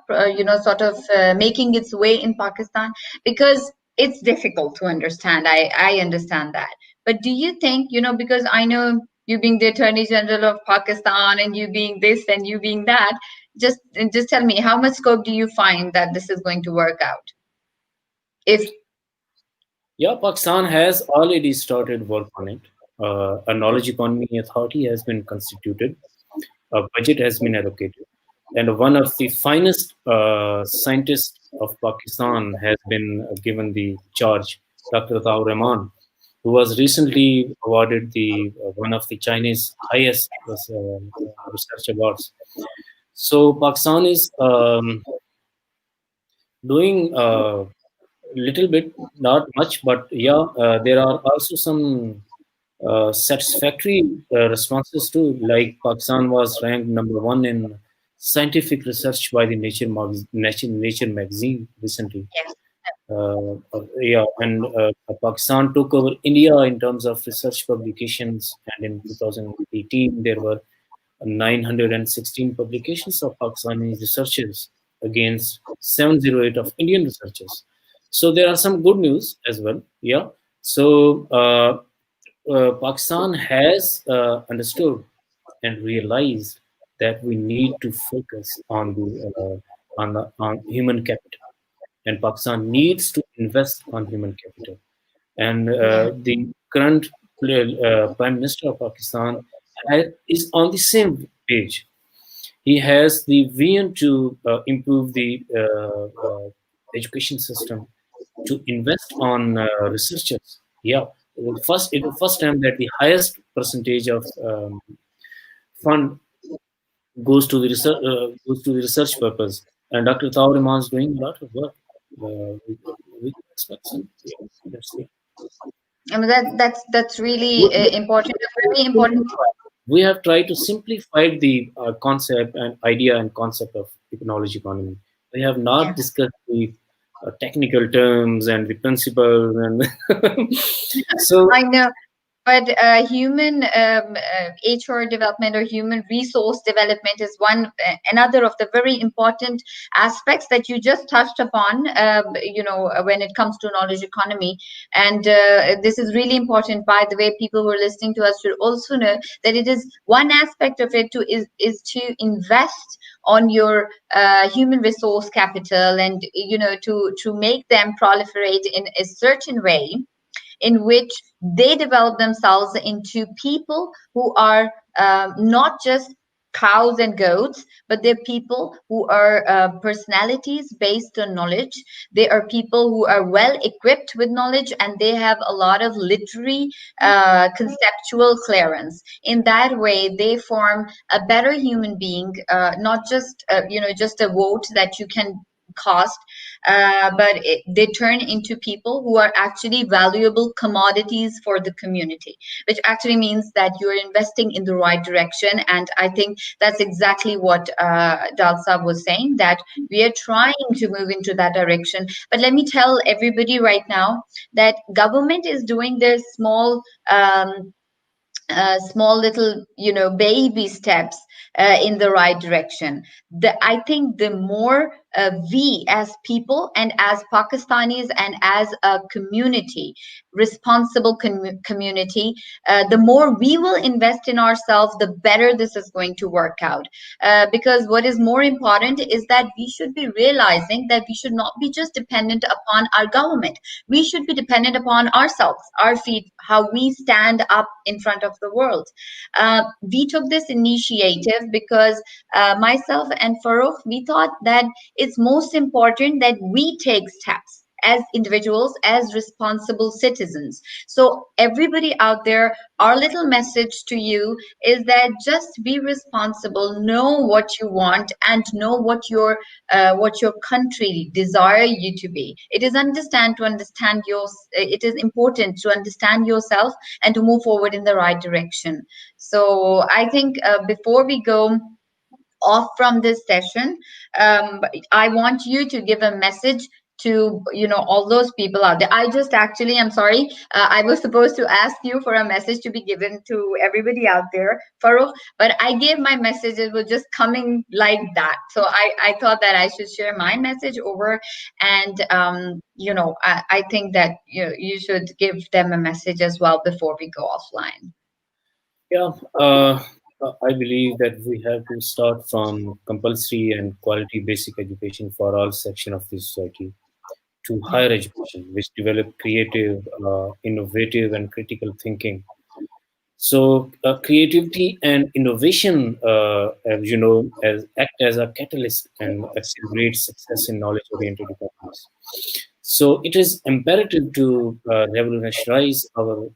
sort of making its way in Pakistan? Because it's difficult to understand. I understand that, but do you think, because I know you being the Attorney General of Pakistan and you being this and you being that, just tell me, how much scope do you find that this is going to work out? If Yeah, Pakistan has already started work on it. A knowledge economy authority has been constituted. A budget has been allocated, and one of the finest scientists of Pakistan has been given the charge, Dr. Taur Rahman, who was recently awarded the one of the Chinese highest research awards. So Pakistan is doing little bit, not much, but yeah, there are also some satisfactory responses too. Like Pakistan was ranked #1 in scientific research by the Nature magazine recently. And Pakistan took over India in terms of research publications, and in 2018 there were 916 publications of Pakistani researchers against 708 of Indian researchers. So there are some good news as well. Yeah. So Pakistan has understood and realized that we need to focus on on human capital, and Pakistan needs to invest on human capital. And the current Prime Minister of Pakistan is on the same page. He has the vision to improve the education system, to invest on researchers. Yeah, it's the first time that the highest percentage of fund goes to the research purpose. And Dr. Taur Rahman is doing a lot of work. We can expect some. Yeah, let's see. I mean, that's really important, a very important. We have tried to simplify the concept and idea and concept of knowledge economy. We have not discussed the technical terms and the principles, and so I know. But human HR development or human resource development is another of the very important aspects that you just touched upon, when it comes to knowledge economy. And this is really important. By the way, people who are listening to us should also know that it is one aspect of it is to invest on your human resource capital, and to make them proliferate in a certain way in which they develop themselves into people who are not just cows and goats, but they're people who are personalities based on knowledge. They are people who are well equipped with knowledge, and they have a lot of literary conceptual clearance. In that way, they form a better human being, not just just a vote that you can cost, but they turn into people who are actually valuable commodities for the community, which actually means that you're investing in the right direction. And I think that's exactly what Dall Saab was saying, that we are trying to move into that direction. But let me tell everybody right now that government is doing their small little baby steps in the right direction. I think the more we as people and as Pakistanis and as a community, responsible community, the more we will invest in ourselves, the better this is going to work out. Because what is more important is that we should be realizing that we should not be just dependent upon our government. We should be dependent upon ourselves, our feet, how we stand up in front of the world. We took this initiative because myself and Farrukh, we thought that it's most important that we take steps as individuals, as responsible citizens. So everybody out there, our little message to you is that just be responsible, know what you want, and know what your country desire you to be. It is it is important to understand yourself and to move forward in the right direction. So I think before we go off from this session, I want you to give a message to all those people out there. I'm sorry, I was supposed to ask you for a message to be given to everybody out there, Farrukh, but I gave my message. It was just coming like that, so I thought that I should share my message over, and I think that you should give them a message as well before we go offline. Yeah, I believe that we have to start from compulsory and quality basic education for all sections of the society to higher education, which develop creative, innovative, and critical thinking. So creativity and innovation, as you know, act as a catalyst and accelerate success in knowledge-oriented economies. So it is imperative to revolutionize our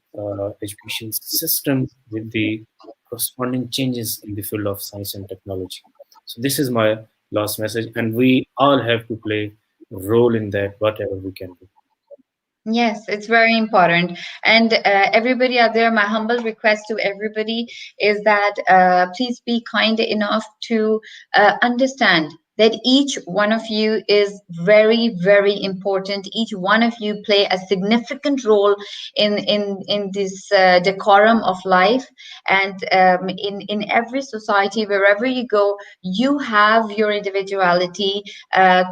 education system with the corresponding changes in the field of science and technology. So this is my last message, and we all have to play a role in that, whatever we can do. Yes, it's very important. And everybody out there, my humble request to everybody is that please be kind enough to understand that each one of you is very, very important. Each one of you play a significant role in this decorum of life. And in every society, wherever you go, you have your individuality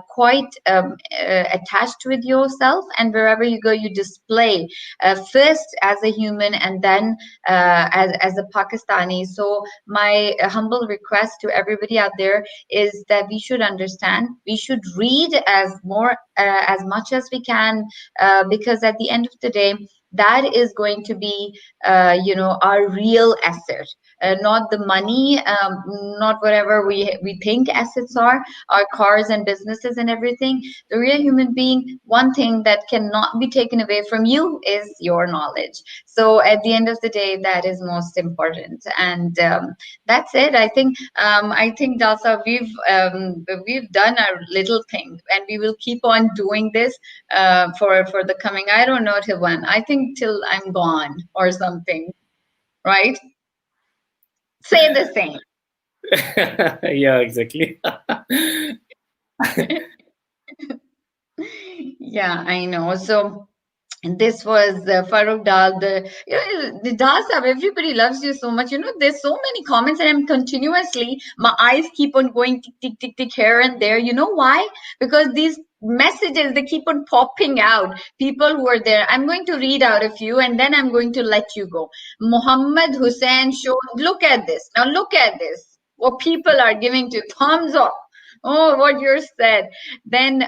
quite attached with yourself. And wherever you go, you display first as a human and then as a Pakistani. So my humble request to everybody out there is that we should understand, we should read as much as we can, because at the end of the day, that is going to be our real asset, not the money, not whatever we think assets are, our cars and businesses and everything. The real human being, one thing that cannot be taken away from you is your knowledge. So at the end of the day, that is most important. And that's it. I think Dalsa, we've done our little thing, and we will keep on doing this for the coming, I don't know till when. I think till I'm gone or something, right? Say the same. Yeah, exactly. Yeah, I know. So this was Farrukh Dall. The Dall Sahab, everybody loves you so much. There's so many comments, and I'm continuously, my eyes keep on going tick, tick, tick, tick here and there. You know why? Because these messages, they keep on popping out. People who are there. I'm going to read out a few, and then I'm going to let you go. Muhammad Hussain Show. Look at this. Now look at this. What people are giving to thumbs up. Oh, what you said. Then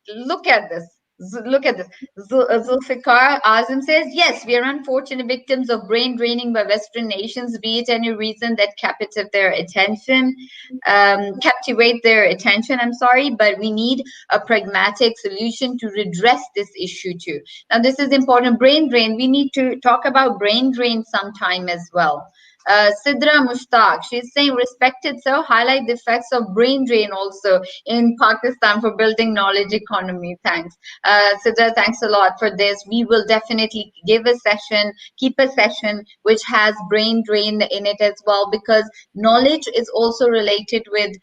look at this. Look at this. Zulfikar Azim says, yes, we are unfortunate victims of brain draining by Western nations, be it any reason that captivate their attention, I'm sorry, but we need a pragmatic solution to redress this issue too. Now, this is important. Brain drain, we need to talk about brain drain sometime as well. Sidra Mushtaq, she's saying, respected sir, highlight the effects of brain drain also in Pakistan for building knowledge economy. Thanks. Sidra, thanks a lot for this. We will definitely keep a session which has brain drain in it as well, because knowledge is also related with,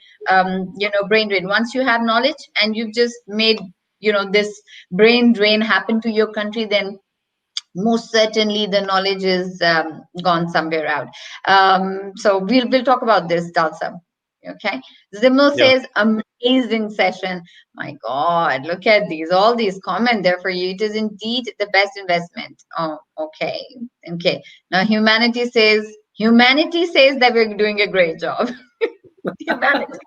brain drain. Once you have knowledge and you've just made, this brain drain happen to your country, then most certainly the knowledge is gone somewhere out. So we'll talk about this, Dalsa. Okay. Zimel Yeah. says, amazing session. My God, look at these, all these comments there for you. It is indeed the best investment. Oh, okay. Okay. Now humanity says that we're doing a great job. Humanity.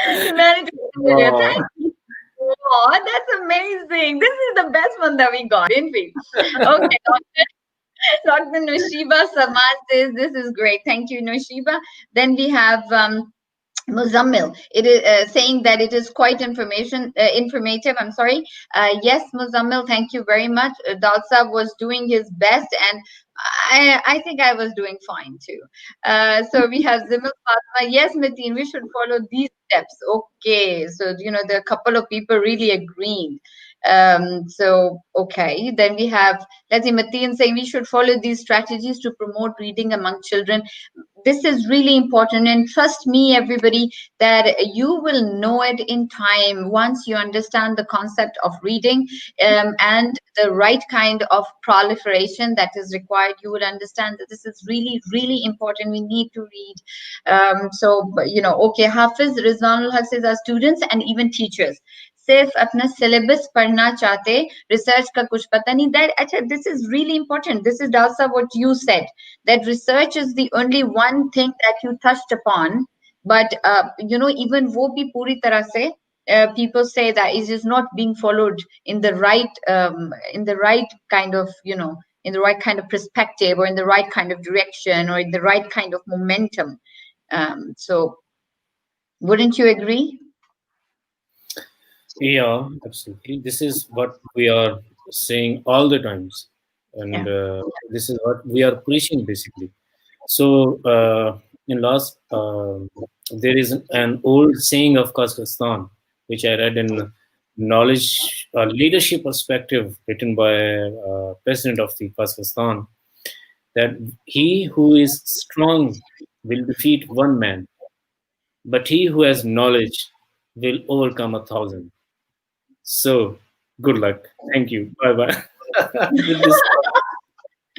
Humanity. Wow. Thank you. Oh, that's amazing. This is the best one that we got, didn't we? Okay. Dr. Noshiba Samad says, this is great. Thank you, Noshiba. Then we have Muzammil. It is saying that it is quite informative. I'm sorry. Yes, Muzammil, thank you very much. Dal Saab was doing his best, and I think I was doing fine too. So we have Zimil Fatma. Yes, Mateen, we should follow these steps. Okay. So, there are a couple of people really agreeing. So, okay. Then we have, let's see, Mateen saying we should follow these strategies to promote reading among children. This is really important, and trust me, everybody, that you will know it in time once you understand the concept of reading, and the right kind of proliferation that is required. You will understand that this is really, really important. We need to read. Okay, Hafiz Rizwanul Haq says, our students and even teachers सिर्फ अपना syllabus पढ़ना चाहते, research का कुछ पता नहीं. That अच्छा, this is really important. This is also what you said, that research is the only one thing that you touched upon, but even वो भी पूरी तरह से people say that it is not being followed in the right kind of in the right kind of perspective, or in the right kind of direction, or in the right kind of momentum. So wouldn't you agree? Yeah, absolutely. This is what we are saying all the times, and this is what we are preaching basically. So, in last, there is an old saying of Kazakhstan, which I read in Knowledge Leadership Perspective, written by President of the Kazakhstan, that he who is strong will defeat one man, but he who has knowledge will overcome 1,000. So, good luck. Thank you. Bye bye. With this.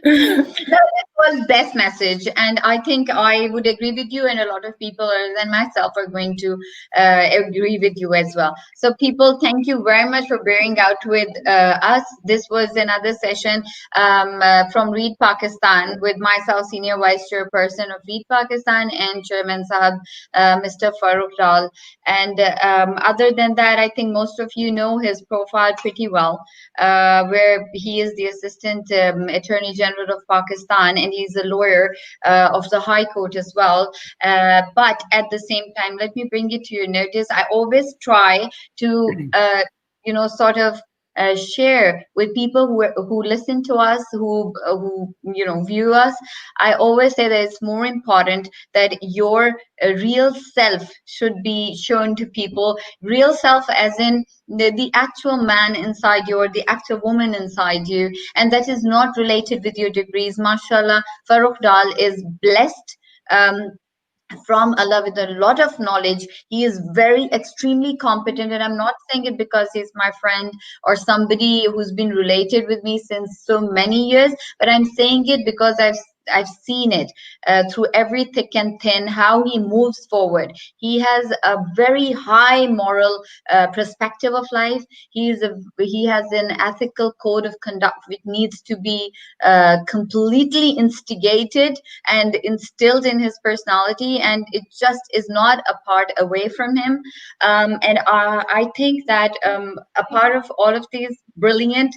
That was best message, and I think I would agree with you, and a lot of people other than myself are going to agree with you as well. So people, thank you very much for bearing out with us. This was another session from Read Pakistan with myself, Senior Vice Chairperson of Read Pakistan, and Chairman Sahab, Mr. Farrukh Dall. And other than that, I think most of you know his profile pretty well, where he is the Assistant Attorney General of Pakistan, and he's a lawyer of the High Court as well. But at the same time, let me bring it to your notice. I always try to, sort of share with people who listen to us, who view us. I always say that it's more important that your real self should be shown to people. Real self, as in the actual man inside you, or the actual woman inside you, and that is not related with your degrees. Mashallah, Farrukh Dall is blessed from Allah with a lot of knowledge. He is very extremely competent, and I'm not saying it because he's my friend or somebody who's been related with me since so many years, but I'm saying it because I've seen it through every thick and thin, how he moves forward. He has a very high moral perspective of life. He has an ethical code of conduct which needs to be completely instigated and instilled in his personality, and it just is not a part away from him. And I think that a part of all of these brilliant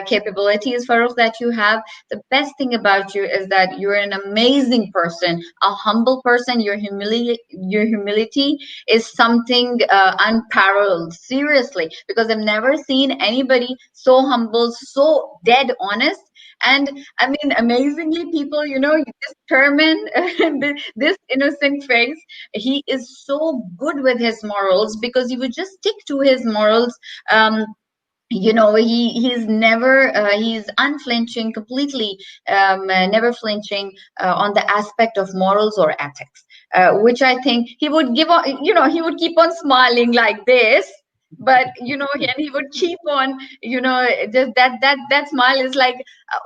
capabilities, Farrukh, that you have, the best thing about you is that you're an amazing person, a humble person. Your humility is something unparalleled, seriously, because I've never seen anybody so humble, so dead honest. And I mean, amazingly, people, this Thurman, this innocent face, he is so good with his morals because he would just stick to his morals. He's never he's unflinching, completely never flinching on the aspect of morals or ethics, which I think he would give on. He would keep on smiling like this, But and he would keep on, just that smile is like,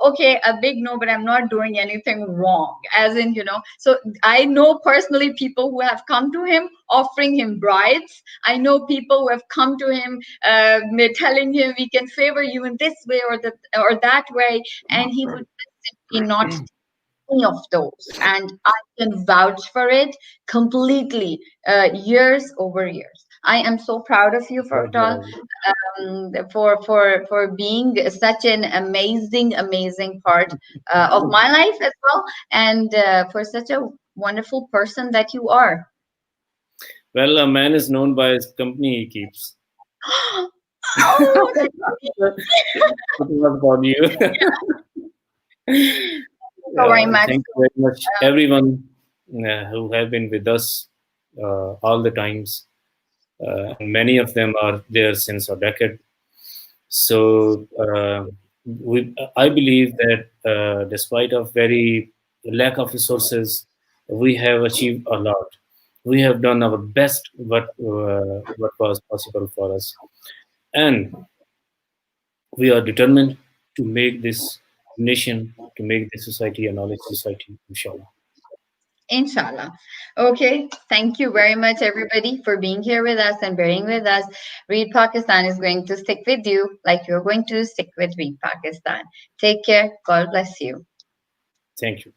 okay, a big no, but I'm not doing anything wrong, as in, so I know personally people who have come to him offering him brides. I know people who have come to him telling him, we can favor you in this way or that way, and he would simply not any of those, and I can vouch for it completely, years over years. I am so proud of you, for Dall, for being such an amazing part of my life as well, and for such a wonderful person that you are. Well, a man is known by his company he keeps. Oh, It was about you. so very much. Thank you very much, everyone who have been with us all the times. And many of them are there since a decade. So I believe that despite of very lack of resources, we have achieved a lot. We have done our best what was possible for us, and we are determined to make this nation, to make this society a knowledge society, inshallah. Inshallah. Okay. Thank you very much, everybody, for being here with us and bearing with us. Read Pakistan is going to stick with you like you're going to stick with Read Pakistan. Take care. God bless you. Thank you.